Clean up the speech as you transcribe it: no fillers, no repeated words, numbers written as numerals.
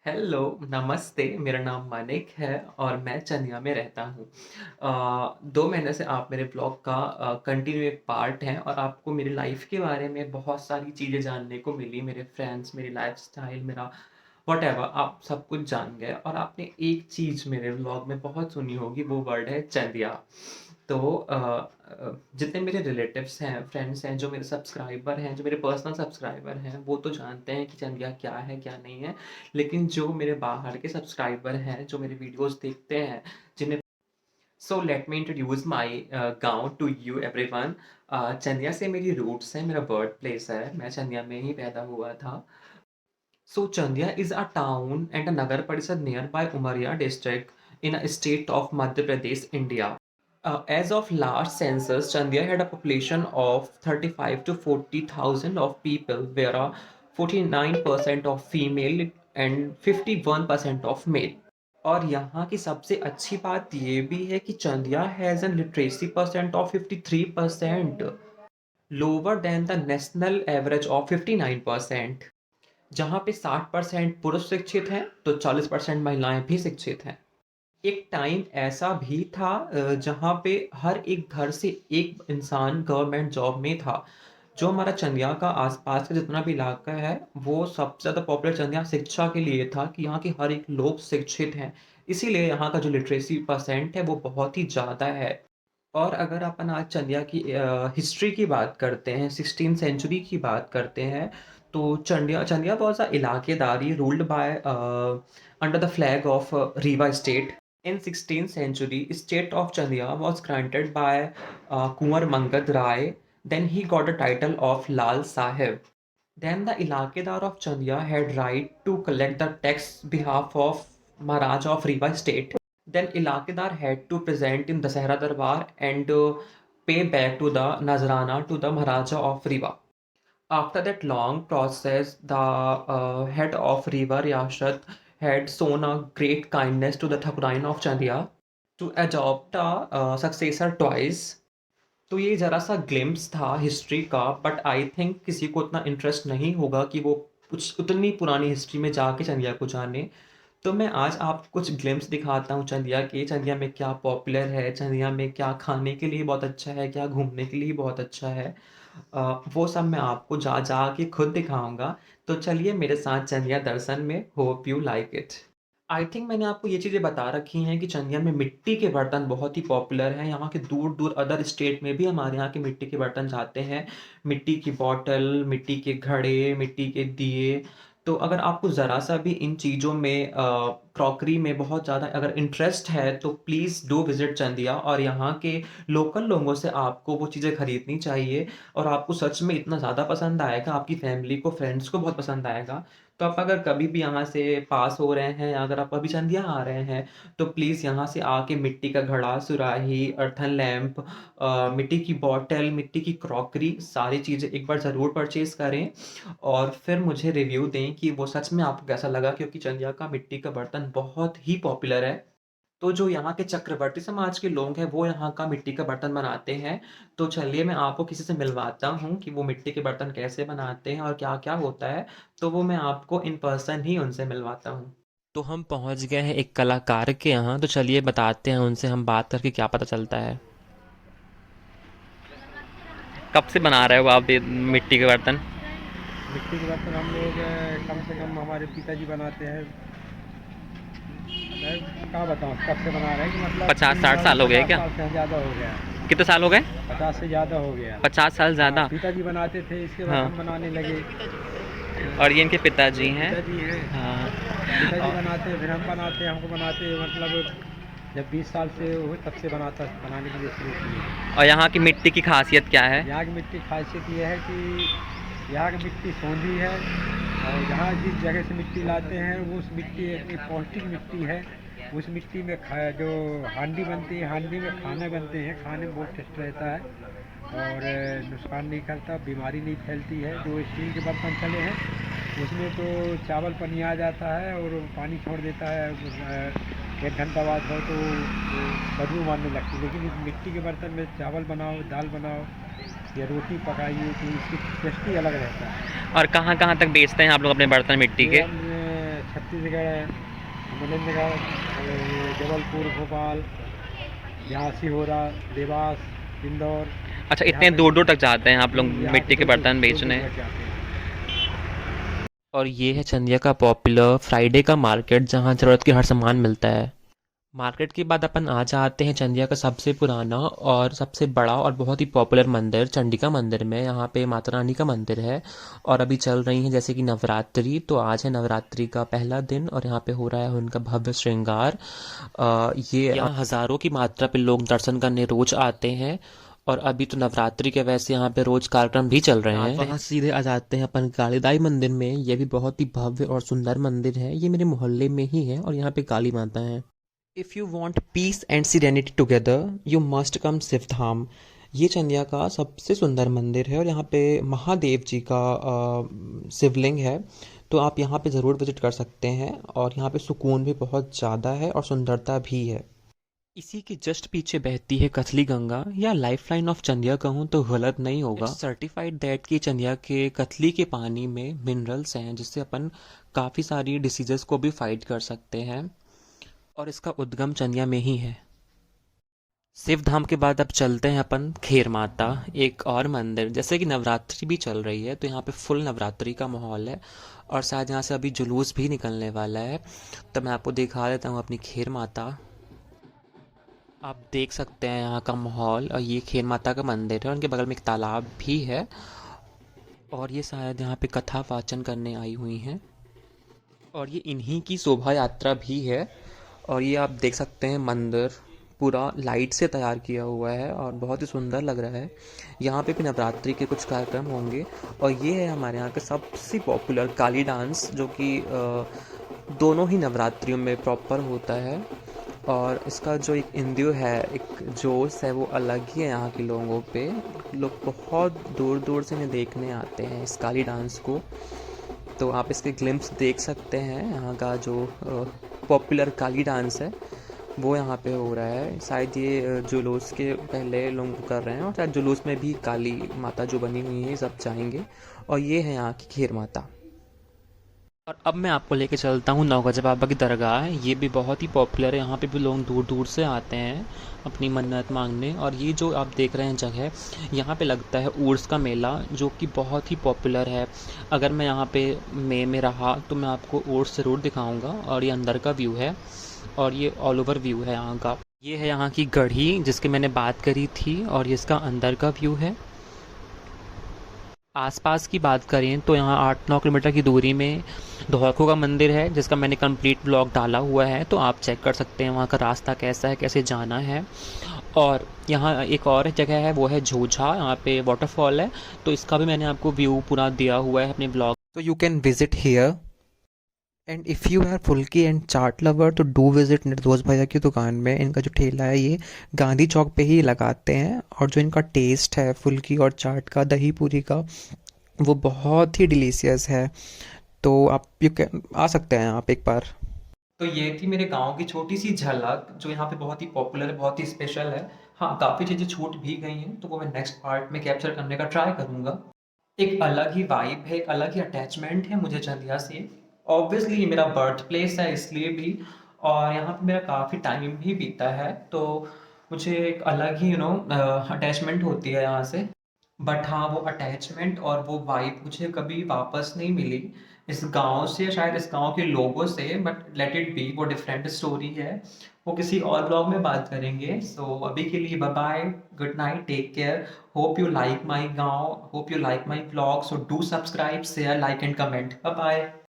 Hello, नमस्ते, मेरा नाम मानिक है और मैं चंदिया में रहता हूँ। 2 महीने से आप मेरे ब्लॉग का कंटिन्यू एक पार्ट हैं और आपको मेरी लाइफ़ के बारे में बहुत सारी चीज़ें जानने को मिली, मेरे फ्रेंड्स, मेरी लाइफ़स्टाइल, मेरा व्हॉटएवर आप सब कुछ जान गए और आपने एक चीज़ मेरे व्लॉग में बहुत सुनी होगी, वो वर्ड है चंदिया। तो जितने मेरे रिलेटिव्स हैं, फ्रेंड्स हैं, जो मेरे सब्सक्राइबर हैं, जो मेरे पर्सनल सब्सक्राइबर हैं, वो तो जानते हैं कि चंदिया क्या है, क्या नहीं है। लेकिन जो मेरे बाहर के सब्सक्राइबर हैं, जो मेरे वीडियोज़ देखते हैं, जिन्हें so let me introduce my गाँव टू यू एवरीवन। चंदिया से मेरी रूट्स हैं, मेरा बर्थ प्लेस है, मैं चंदिया में ही पैदा हुआ था। So Chandia is a town and a Nagar Parishad nearby Umaria district in a state of Madhya Pradesh, India. As of last census, Chandia had a population of 35 to 40,000 of people, where 49% of female and 51% of male. और यहाँ की सबसे अच्छी बात ये भी है कि Chandia has an literacy percent of 53%, lower than the national average of 59%। जहाँ पे 60% पुरुष शिक्षित हैं, तो 40% महिलाएँ भी शिक्षित हैं। एक टाइम ऐसा भी था जहाँ पे हर एक घर से एक इंसान गवर्नमेंट जॉब में था। जो हमारा चंदिया का आस-पास का जितना भी इलाका है, वो सबसे ज़्यादा पॉपुलर चंदिया शिक्षा के लिए था कि यहाँ के हर एक लोग शिक्षित हैं। इसीलिए यहाँ का जो लिटरेसी परसेंट है, वो बहुत ही ज़्यादा है। और अगर अपन आज चंदिया की हिस्ट्री की बात करते हैं, 16th सेंचुरी की बात करते हैं, तो चंदिया चंदिया वाज़ अ इलाकेदारी ruled by under the flag of Rewa state. In 16th century, state of Chandiya was granted by Kunwar Mangad Rai. Then he got the title of Lal Sahib. Then the Ilakidar of Chandiya had right to collect the tax behalf of Maharaja of Rewa state. Then Ilakidar had to present in Dasahra Darbar and pay back to the Nazrana to the Maharaja of Rewa. After that long process, the head of Rewa Riyasat had shown a great kindness to the Thakurain of Chandiya to adopt a successor twice. तो ये ज़रा-सा glimpse था history का, but I think किसी को उतना interest नहीं होगा कि वो कुछ उतनी पुरानी हिस्ट्री में जाके चंदिया को जाने। तो मैं आज आपको कुछ ग्लिम्प्स दिखाता हूँ चंदिया के, चंदिया में क्या पॉपुलर है, चंदिया में क्या खाने के लिए बहुत अच्छा है, क्या घूमने के लिए बहुत अच्छा है। वो सब मैं आपको जा के खुद दिखाऊँगा। तो चलिए मेरे साथ चंदिया दर्शन में, hope you like it. I think मैंने आपको ये चीज़ें बता रखी हैं कि चंदिया में मिट्टी के बर्तन बहुत ही पॉपुलर हैं। यहाँ के दूर-दूर अदर स्टेट में भी हमारे यहाँ के मिट्टी के बर्तन जाते हैं। मिट्टी की बॉटल, मिट्टी के घड़े, मिट्टी के दिए। तो अगर आपको ज़रा-सा भी इन चीज़ों में क्रॉकरी में बहुत ज़्यादा अगर इंटरेस्ट है, तो प्लीज़ डू विज़िट चंदिया और यहाँ के लोकल लोगों से आपको वो चीज़ें खरीदनी चाहिए और आपको सच में इतना ज़्यादा पसंद आएगा, आपकी फैमिली को, फ्रेंड्स को बहुत पसंद आएगा। तो आप अगर कभी भी यहाँ से पास हो रहे हैं या अगर आप अभी चंदिया आ रहे हैं, तो प्लीज़ यहाँ से आके मिट्टी का घड़ा, सुराही, अर्थन लैंप, मिट्टी की बॉटल, मिट्टी की क्रॉकरी, सारी चीज़ें एक बार ज़रूर परचेज़ करें और फिर मुझे रिव्यू दें कि वो सच में आपको कैसा लगा, क्योंकि चंदिया का मिट्टी का बर्तन बहुत ही पॉपुलर है। तो जो यहाँ के चक्रवर्ती समाज के लोग हैं, वो यहाँ का मिट्टी का बर्तन बनाते हैं। तो चलिए मैं आपको किसी से मिलवाता हूँ कि वो मिट्टी के बर्तन कैसे बनाते हैं और क्या-क्या होता है। तो वो मैं आपको इन पर्सन ही उनसे मिलवाता हूँ। तो हम पहुँच गए हैं एक कलाकार के यहाँ, तो चलिए बताते हैं उनसे, हम बात करके क्या पता चलता है। कब से बना रहे हो आप ये मिट्टी के बर्तन? मिट्टी के बर्तन हम लोग कम से कम हमारे पिताजी बनाते हैं। मैं क्या बताऊँ कब से बना रहे हैं कि मतलब 50-60 साल हो गए 50 क्या? साल से ज़्यादा हो गया है। कितने साल हो गए? 50 से ज़्यादा हो गया। 50 साल हाँ, ज़्यादा? पिताजी बनाते थे, इसके बाद हाँ। हम बनाने लगे। और ये इनके पिताजी ये हैं। पिताजी हैं। हाँ। पिताजी और बनाते हैं, फिर हम बनाते हैं, हमको बनाते मतलब जब 20 साल से हुए तब से बनाने के लिए शुरू किए। और यहाँ की मिट्टी की खासियत क्या है? यहाँ की मिट्टी की खासियत ये है कि यहाँ की मिट्टी सोंधी है और जहाँ जिस जगह से मिट्टी लाते हैं वो उस मिट्टी इतनी पौष्टिक मिट्टी है। उस मिट्टी में जो हांडी बनती है, हांडी में खाने बनते हैं, खाने में बहुत टेस्ट रहता है और नुकसान नहीं करता, बीमारी नहीं फैलती है। जो स्टील के बर्तन चले हैं उसमें तो चावल पनिया जाता है और पानी छोड़ देता है, 1 घंटा बाद हो तो बदबू मारने लगती है। लेकिन इस मिट्टी के बर्तन में चावल बनाओ, दाल बनाओ या रोटी पकाइए तो इसकी टेस्ट ही अलग रहता है। और कहाँ-कहाँ तक बेचते हैं आप लोग अपने बर्तन मिट्टी ये के? हम छत्तीसगढ़, अमरेंद्रगढ़, जबलपुर, भोपाल, यहाँ सिहोरा, देवास, इंदौर, अच्छा, यहाँ इतने तक दूर-दूर तक जाते हैं आप लोग यहाँ मिट्टी के दूर दूर बर्तन दूर दूर बेचने। तक जाते हैं। और ये है चंदिया का पॉपुलर फ्राइडे का मार्केट, जहाँ ज़रूरत के हर सामान मिलता है। मार्केट के बाद अपन आ जाते हैं चंदिया का सबसे पुराना और सबसे बड़ा और बहुत ही पॉपुलर मंदिर, चंडिका मंदिर में। यहाँ पे माता रानी का मंदिर है और अभी चल रही है जैसे कि नवरात्रि। तो आज है नवरात्रि का पहला दिन और यहाँ पे हो रहा है उनका भव्य श्रृंगार। ये यहाँ हज़ारों की मात्रा पे लोग दर्शन करने रोज आते हैं। और अभी तो नवरात्रि के वैसे यहाँ पे रोज कार्यक्रम भी चल रहे हैं। वहाँ सीधे आ जाते हैं अपन कालीदाई मंदिर में। ये भी बहुत ही भव्य और सुंदर मंदिर है। ये मेरे मोहल्ले में ही है और यहाँ पे काली माता है। If you want peace and serenity together you must come Shivdham. ये चंदिया का सबसे सुंदर मंदिर है और यहाँ पे महादेव जी का शिवलिंग है। तो आप यहाँ पे ज़रूर विजिट कर सकते हैं और यहाँ पे सुकून भी बहुत ज़्यादा है और सुंदरता भी है। इसी के जस्ट पीछे बहती है कथली गंगा, या लाइफलाइन ऑफ चंदिया कहूँ तो गलत नहीं होगा। सर्टिफाइड दैट कि चंदिया के कथली के पानी में मिनरल्स हैं जिससे अपन काफ़ी सारी डिसीजेस को भी फाइट कर सकते हैं। और इसका उद्गम चंदिया में ही है। शिव धाम के बाद अब चलते हैं अपन खेर माता, एक और मंदिर। जैसे कि नवरात्रि भी चल रही है तो यहाँ पे फुल नवरात्रि का माहौल है और शायद यहाँ से अभी जुलूस भी निकलने वाला है। तो मैं आपको दिखा देता हूँ अपनी खेर माता। आप देख सकते हैं यहाँ का माहौल, और ये खेर माता का मंदिर है। उनके बगल में एक तालाब भी है और ये शायद यहाँ पे कथा वाचन करने आई हुई हैं और ये इन्हीं की शोभा यात्रा भी है। और ये आप देख सकते हैं मंदिर पूरा लाइट से तैयार किया हुआ है और बहुत ही सुंदर लग रहा है। यहाँ पे भी नवरात्रि के कुछ कार्यक्रम होंगे। और ये है हमारे यहाँ का सबसे पॉपुलर काली डांस, जो कि दोनों ही नवरात्रियों में प्रॉपर होता है। और इसका जो एक इंद्रियो है, एक जोश है, वो अलग ही है यहाँ के लोगों पे। लोग बहुत दूर दूर से इन्हें देखने आते हैं इस काली डांस को। तो आप इसके ग्लिम्स देख सकते हैं। यहाँ का जो पॉपुलर काली डांस है वो यहाँ पे हो रहा है। शायद ये जुलूस के पहले लोग कर रहे हैं और शायद जुलूस में भी काली माता जो बनी हुई है सब जाएंगे। और ये है यहाँ की खेर माता। और अब मैं आपको लेके चलता हूँ नौगजा बाबा की दरगाह। ये भी बहुत ही पॉपुलर है, यहाँ पे भी लोग दूर दूर से आते हैं अपनी मन्नत मांगने। और ये जो आप देख रहे हैं जगह, यहाँ पे लगता है उर्स का मेला, जो कि बहुत ही पॉपुलर है। अगर मैं यहाँ पे मई में रहा तो मैं आपको उर्स ज़रूर दिखाऊंगा। और ये अंदर का व्यू है और ये ऑल ओवर व्यू है यहाँ का। ये है यहाँ की गढ़ी जिसकी मैंने बात करी थी और ये इसका अंदर का व्यू है। आसपास की बात करें तो यहाँ 8-9 किलोमीटर की दूरी में धौरखो का मंदिर है जिसका मैंने कंप्लीट ब्लॉग डाला हुआ है, तो आप चेक कर सकते हैं वहाँ का रास्ता कैसा है, कैसे जाना है। और यहाँ एक और जगह है, वो है झोझा, यहाँ पे वाटरफॉल है। तो इसका भी मैंने आपको व्यू पूरा दिया हुआ है अपने ब्लॉग, तो you can visit here. And if you are phulki and chaat lover तो डू विजिट निर्दोष भैया की दुकान में। इनका जो ठेला है ये गांधी चौक पे ही लगाते हैं और जो इनका टेस्ट है फुल्की और चाट का, दही पूरी का, वो बहुत ही डिलीशियस है। तो आप यू कैन आ सकते हैं आप एक बार। तो ये थी मेरे गांव की छोटी सी झलक, जो यहाँ पे बहुत ही पॉपुलर है, बहुत ही स्पेशल है। हाँ, काफ़ी चीज़ें छूट भी गई हैं तो वो मैं नेक्स्ट पार्ट में कैप्चर करने का ट्राई करूँगा। एक अलग ही वाइब है, एक अलग ही अटैचमेंट है मुझे चंदिया से। ऑब्वियसली ये मेरा बर्थ प्लेस है इसलिए भी, और यहाँ पे मेरा काफ़ी टाइम भी बीता है, तो मुझे एक अलग ही अटैचमेंट होती है यहाँ से। बट हाँ, वो अटैचमेंट और वो वाइब मुझे कभी वापस नहीं मिली इस गाँव से, शायद इस गाँव के लोगों से। बट लेट इट बी, वो डिफरेंट स्टोरी है, वो किसी और ब्लॉग में बात करेंगे। सो अभी के लिए bye bye, good night, take care. Hope you like my गाँव, hope you like my blog. So do subscribe, share, like and comment. Bye bye.